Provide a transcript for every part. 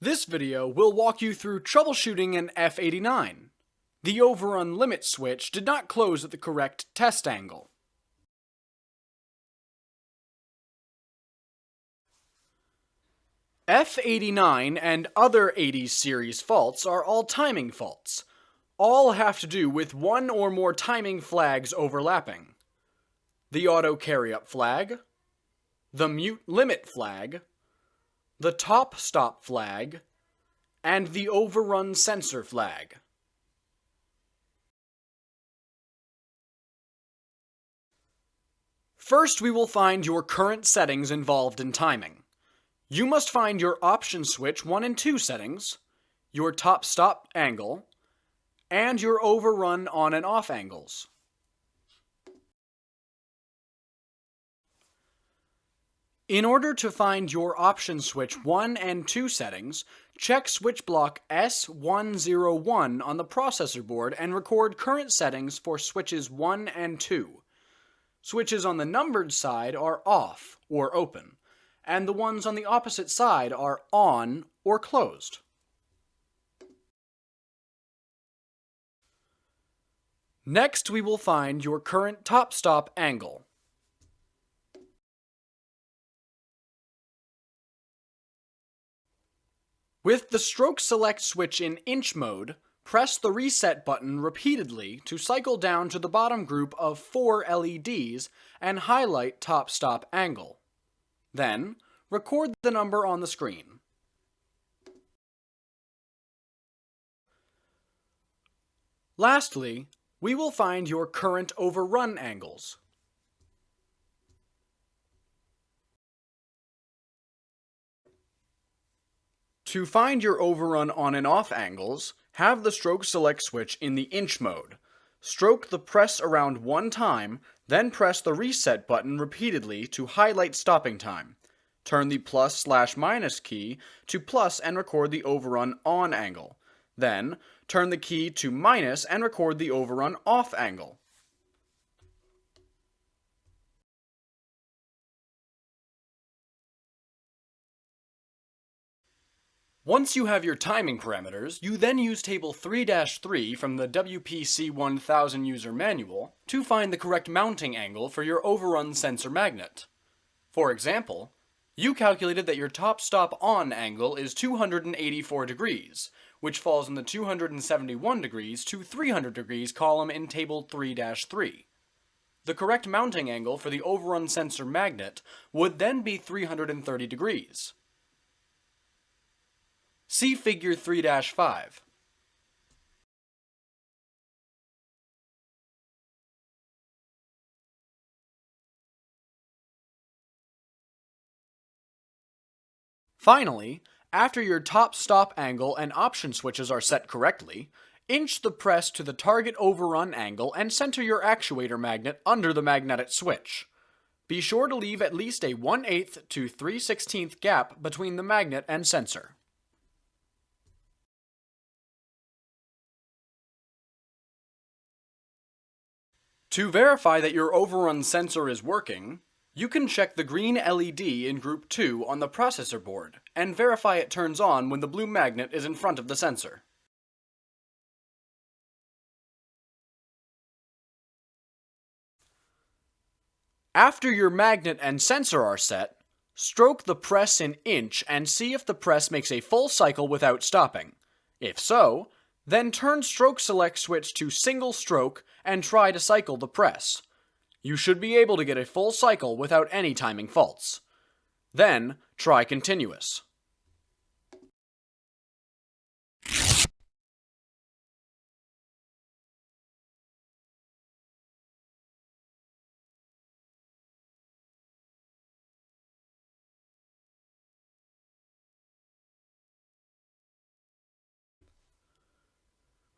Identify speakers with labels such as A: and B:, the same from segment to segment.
A: This video will walk you through troubleshooting an F89. The overrun limit switch did not close at the correct test angle. F89 and other 80s series faults are all timing faults. All have to do with one or more timing flags overlapping. The auto carry-up flag, the mute limit flag, the top stop flag, and the overrun sensor flag. First, we will find your current settings involved in timing. You must find your option switch 1 and 2 settings, your top stop angle, and your overrun on and off angles. In order to find your option switch 1 and 2 settings, check switch block S101 on the processor board and record current settings for switches 1 and 2. Switches on the numbered side are off or open, and the ones on the opposite side are on or closed. Next, we will find your current top stop angle. With the stroke select switch in inch mode, press the reset button repeatedly to cycle down to the bottom group of 4 LEDs and highlight top stop angle. Then, record the number on the screen. Lastly, we will find your current overrun angles. To find your overrun on and off angles, have the stroke select switch in the inch mode. Stroke the press around one time, then press the reset button repeatedly to highlight stopping time. Turn the plus/minus key to plus and record the overrun on angle. Then, turn the key to minus and record the overrun off angle. Once you have your timing parameters, you then use table 3-3 from the WPC1000 user manual to find the correct mounting angle for your overrun sensor magnet. For example, you calculated that your top stop on angle is 284 degrees, which falls in the 271 degrees to 300 degrees column in table 3-3. The correct mounting angle for the overrun sensor magnet would then be 330 degrees. See figure 3-5. Finally, after your top stop angle and option switches are set correctly, inch the press to the target overrun angle and center your actuator magnet under the magnetic switch. Be sure to leave at least a 1/8 to 3/16 gap between the magnet and sensor. To verify that your overrun sensor is working, you can check the green LED in group 2 on the processor board and verify it turns on when the blue magnet is in front of the sensor. After your magnet and sensor are set, stroke the press in inch and see if the press makes a full cycle without stopping. If so, then turn stroke select switch to single stroke and try to cycle the press. You should be able to get a full cycle without any timing faults. Then, try continuous.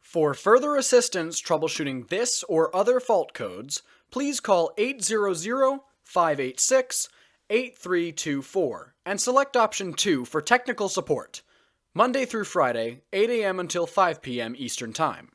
A: For further assistance troubleshooting this or other fault codes, please call 800-586-8324 and select option 2 for technical support, Monday through Friday, 8 a.m. until 5 p.m. Eastern Time.